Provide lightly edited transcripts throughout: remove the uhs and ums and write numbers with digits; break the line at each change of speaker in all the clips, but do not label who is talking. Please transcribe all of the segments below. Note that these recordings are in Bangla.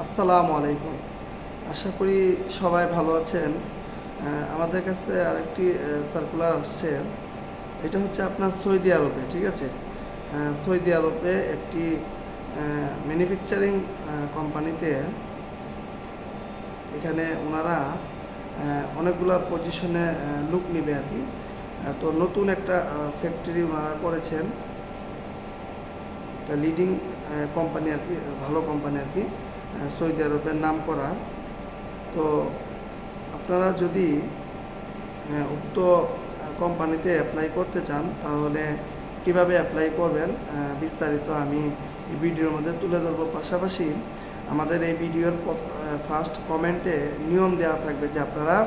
আসসালামু আলাইকুম। আশা করি সবাই ভালো আছেন। আমাদের কাছে আরেকটি সার্কুলার আসছে। এটা হচ্ছে আপনার সৌদি আরবে, ঠিক আছে? সৌদি আরবে একটি ম্যানুফ্যাকচারিং কোম্পানিতে এখানে ওনারা অনেকগুলা পজিশনে লোক নিবে আর কি। তো নতুন একটা ফ্যাক্টরি ওনারা করেছেন। একটা লিডিং কোম্পানি আর কি, ভালো কোম্পানি আর কি, সৌদি আরবের নাম করা। তো আপনারা যদি উক্ত কোম্পানিতে অ্যাপ্লাই করতে চান তাহলে কিভাবে অ্যাপ্লাই করবেন বিস্তারিত আমি এই ভিডিওর মধ্যে তুলে ধরবো। পাশাপাশি আমাদের এই ভিডিওর ফার্স্ট কমেন্টে নিয়ম দেওয়া থাকবে যে আপনারা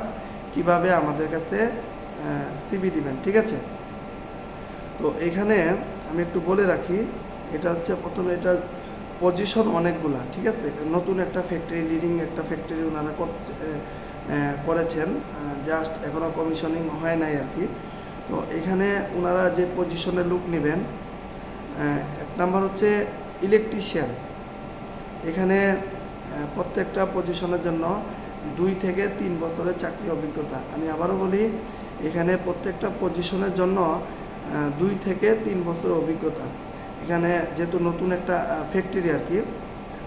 কিভাবে আমাদের কাছে সিভি দিবেন, ঠিক আছে? তো এখানে আমি একটু বলে রাখি, এটা হচ্ছে প্রথমে এটা পজিশন অনেকগুলা, ঠিক আছে? নতুন একটা ফ্যাক্টরি, লিডিং একটা ফ্যাক্টরি ওনারা করেছেন, জাস্ট এখনও কমিশনিং হয় নাই আর কি। তো এখানে ওনারা যে পজিশনে লোক নেবেন, এক নাম্বার হচ্ছে ইলেকট্রিশিয়ান। এখানে প্রত্যেকটা পজিশনের জন্য 2 থেকে 3 বছরের চাকরি অভিজ্ঞতা। আমি আবারও বলি, এখানে প্রত্যেকটা পজিশনের জন্য 2 থেকে 3 বছরের অভিজ্ঞতা। এখানে যেহেতু নতুন একটা ফ্যাক্টরি আর কি,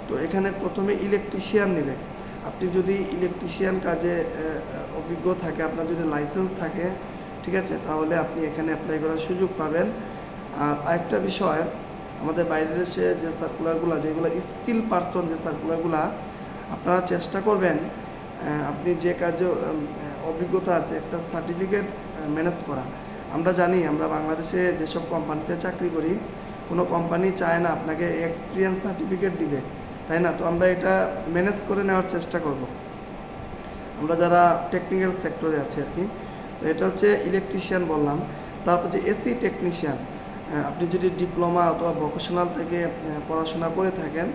তো এখানে প্রথমে ইলেকট্রিশিয়ান নেবে। আপনি যদি ইলেকট্রিশিয়ান কাজে অভিজ্ঞ থাকে, আপনার যদি লাইসেন্স থাকে, ঠিক আছে, তাহলে আপনি এখানে অ্যাপ্লাই করার সুযোগ পাবেন। আর আরেকটা বিষয়, আমাদের বাইরের দেশে যে সার্কুলারগুলো, যেগুলো স্কিল পারসন যে সার্কুলারগুলো, আপনারা চেষ্টা করবেন আপনি যে কাজে অভিজ্ঞতা আছে একটা সার্টিফিকেট ম্যানেজ করা। আমরা জানি, আমরা বাংলাদেশে যেসব কোম্পানিতে চাকরি করি, কোনো কোম্পানি চায় না আপনাকে এক্সপিরিয়েন্স সার্টিফিকেট দিবে, তাই না? তো আমরা এটা ম্যানেজ করে নেওয়ার চেষ্টা করব, আমরা যারা টেকনিক্যাল সেক্টরে আছি আর কি। তো এটা হচ্ছে ইলেকট্রিশিয়ান বললাম। তারপর যে এসি টেকনিশিয়ান, আপনি যদি ডিপ্লোমা অথবা ভোকেশনাল থেকে পড়াশোনা করে থাকেন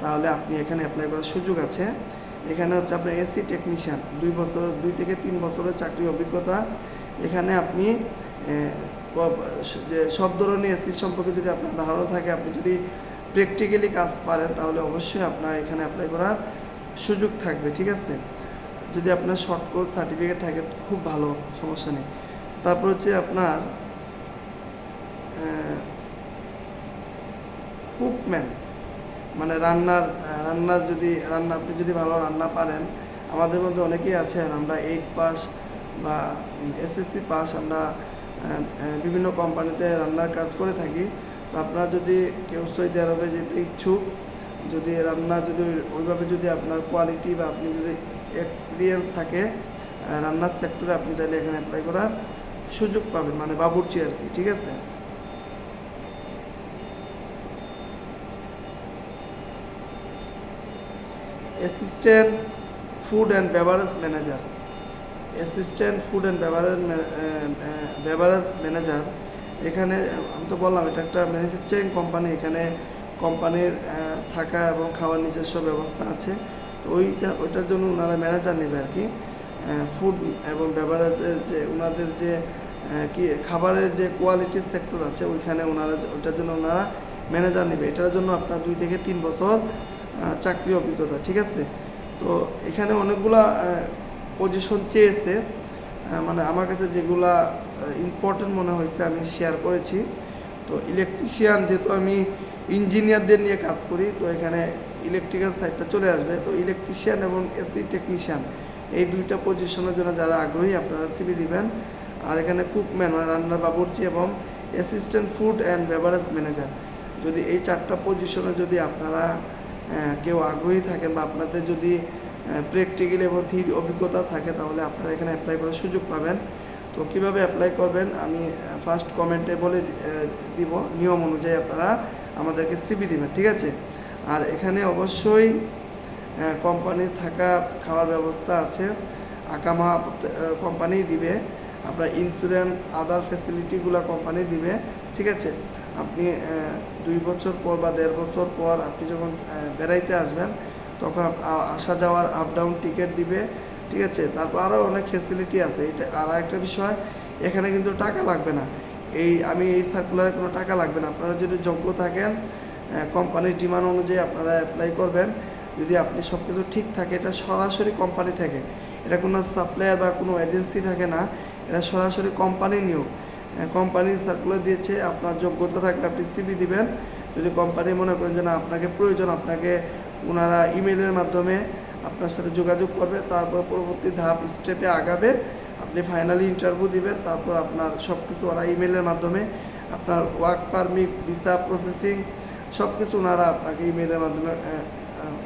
তাহলে আপনি এখানে অ্যাপ্লাই করার সুযোগ আছে। এখানে হচ্ছে আপনার এসি টেকনিশিয়ান 2 থেকে 3 বছরের চাকরি অভিজ্ঞতা। এখানে আপনি যে সব ধরনের এসি সম্পর্কে যদি আপনার ধারণা থাকে, আপনি যদি প্র্যাকটিক্যালি কাজ পারেন তাহলে অবশ্যই আপনার এখানে অ্যাপ্লাই করার সুযোগ থাকবে, ঠিক আছে? যদি আপনার শর্ট কোর্স সার্টিফিকেট থাকে খুব ভালো, সমস্যা নেই। তারপর হচ্ছে আপনার কুকম্যান, মানে রান্নার যদি আপনি যদি ভালো রান্না পারেন। আমাদের মধ্যে অনেকেই আছেন, আমরা 8 পাস বা এসএসসি পাস, আমরা বিভিন্ন কোম্পানিতে রান্নার কাজ করে থাকি। তো আপনারা যদি কেউ সৌদি আরবে যেতে ইচ্ছুক, যদি রান্না যদি ওইভাবে যদি আপনার কোয়ালিটি বা আপনি যদি এক্সপিরিয়েন্স থাকে রান্নার সেক্টরে, আপনি চাইলে এখানে অ্যাপ্লাই করার সুযোগ পাবেন, মানে বাবুর্চি আর কি, ঠিক আছে? Assistant food and beverage manager, assistant food and beverage manager. এখানে আমি তো বললাম এটা একটা ম্যানুফ্যাকচারিং কোম্পানি। এখানে কোম্পানির থাকা এবং খাওয়ার নিজস্ব ব্যবস্থা আছে। তো ওইটার জন্য ওনারা ম্যানেজার নেবে আর কি। ফুড এবং বেভারেজের যে ওনাদের যে কি খাবারের যে কোয়ালিটির সেক্টর আছে, ওইখানে ওইটার জন্য ওনারা ম্যানেজার নেবে। এটার জন্য আপনার 2 থেকে 3 বছর চাকরি অভিজ্ঞতা, ঠিক আছে? তো এখানে অনেকগুলা পজিশন চেয়েছে, মানে আমার কাছে যেগুলা ইম্পর্টেন্ট মনে হয়েছে আমি শেয়ার করেছি। তো ইলেকট্রিশিয়ান, যেহেতু আমি ইঞ্জিনিয়ারদের নিয়ে কাজ করি, তো এখানে ইলেকট্রিক্যাল সাইডটা চলে আসবে। তো ইলেকট্রিশিয়ান এবং এসি টেকনিশিয়ান, এই 2টা পজিশনের জন্য যারা আগ্রহী আপনারা সিভি দিবেন। আর এখানে কুকম্যান, মানে রান্নার বাবুর্চি, এবং assistant food and beverage manager, যদি এই 4টা পজিশনে যদি আপনারা কেউ আগ্রহী থাকেন বা আপনাদের যদি প্র্যাকটিক্যাল এবং থিওরি অভিজ্ঞতা থাকে, তাহলে আপনারা এখানে অ্যাপ্লাই করার সুযোগ পাবেন। তো কীভাবে অ্যাপ্লাই করবেন আমি ফার্স্ট কমেন্টে বলে দিব। নিয়ম অনুযায়ী আপনারা আমাদেরকে সিভি দিবেন, ঠিক আছে? আর এখানে অবশ্যই কোম্পানির থাকা খাওয়ার ব্যবস্থা আছে, আকামা কোম্পানি দিবে, আপনার ইন্স্যুরেন্স আদার ফ্যাসিলিটিগুলো কোম্পানি দিবে, ঠিক আছে? আপনি 2 বছর পর বা 1.5 বছর পর আপনি যখন বেড়াইতে আসবেন, তখন আসা যাওয়ার আপ ডাউন টিকিট দিবে, ঠিক আছে? তারপর আরও অনেক ফ্যাসিলিটি আছে। এটা আর একটা বিষয়, এখানে কিন্তু টাকা লাগবে না। এই সার্কুলারে কোনো টাকা লাগবে না। আপনারা যদি যোগ্য থাকেন, কোম্পানির ডিমান্ড অনুযায়ী আপনারা অ্যাপ্লাই করবেন। যদি আপনি সব কিছু ঠিক থাকে, এটা সরাসরি কোম্পানি থেকে, এটা কোনো সাপ্লায়ার বা কোনো এজেন্সি থাকে না, এটা সরাসরি কোম্পানির নিয়োগ। কোম্পানি সার্কুলার দিয়েছে, আপনার যোগ্যতা থাকলে আপনি সিভি দিবেন। যদি কোম্পানি মনে করেন যে না আপনাকে প্রয়োজন, আপনাকে ওনারা ইমেলের মাধ্যমে আপনার সাথে যোগাযোগ করবে, তারপর পরবর্তী ধাপ স্টেপে আগাবে, আপনি ফাইনালি ইন্টারভিউ দিবেন, তারপর আপনার সব কিছু ওরা ইমেলের মাধ্যমে, আপনার ওয়ার্ক পারমিট, ভিসা প্রসেসিং সব কিছু ওনারা আপনাকে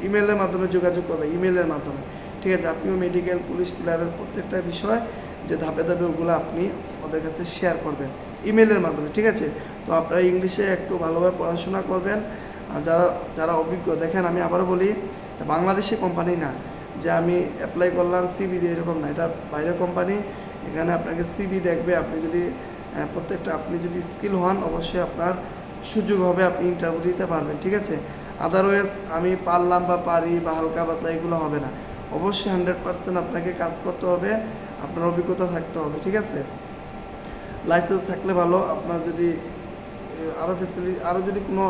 ইমেলের মাধ্যমে যোগাযোগ করবে, ইমেলের মাধ্যমে। ঠিক আছে, আপনিও মেডিকেল, পুলিশ ক্লিয়ারেন্স প্রত্যেকটা বিষয় যে ধাপে ধাপে ওগুলো আপনি ওদের কাছে শেয়ার করবেন ইমেলের মাধ্যমে। ঠিক আছে, তো আপনারা ইংলিশে একটু ভালোভাবে পড়াশোনা করবেন। আর যারা যারা অভিজ্ঞ, দেখেন আমি আবারও বলি, বাংলাদেশি কোম্পানি না যে আমি অ্যাপ্লাই করলাম সিবি দিয়ে, এরকম না, এটা বাইরের কোম্পানি। এখানে আপনাকে সিবি দেখবে, আপনি যদি প্রত্যেকটা আপনি যদি স্কিল হন, অবশ্যই আপনার সুযোগ হবে, আপনি ইন্টারভিউ দিতে পারবেন। ঠিক আছে, আদারওয়াইজ আমি পারলাম বা পারি বা হালকা পাতলা এগুলো হবে না, অবশ্যই 100% আপনাকে কাজ করতে হবে, আপনার অভিজ্ঞতা থাকতে হবে। ঠিক আছে, লাইসেন্স থাকলে ভালো, আপনার যদি আরও ফেসিলিটি, আরও যদি কোনো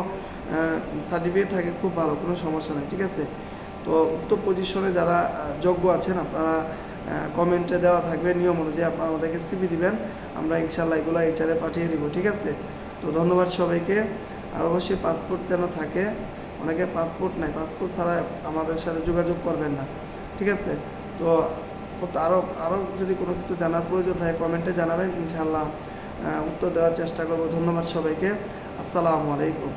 সার্টিফিকেট থাকে খুব ভালো, কোনো সমস্যা নেই। ঠিক আছে, তো উক্ত পজিশনে যারা যোগ্য আছেন, আপনারা কমেন্টে দেওয়া থাকবে নিয়ম অনুযায়ী, আপনারা আমাদেরকে সিভি দিবেন, আমরা ইনশাল্লাহ এগুলো এইচআরে পাঠিয়ে দিব। ঠিক আছে, তো ধন্যবাদ সবাইকে। আর অবশ্যই পাসপোর্ট যেন থাকে, অনেকে পাসপোর্ট নাই, পাসপোর্ট ছাড়া আমাদের সাথে যোগাযোগ করবেন না। ঠিক আছে, তো আরও যদি কোনো কিছু জানার প্রয়োজন থাকে কমেন্টে জানাবেন, ইনশাআল্লাহ উত্তর দেওয়ার চেষ্টা করব। ধন্যবাদ সবাইকে, আসসালামু আলাইকুম।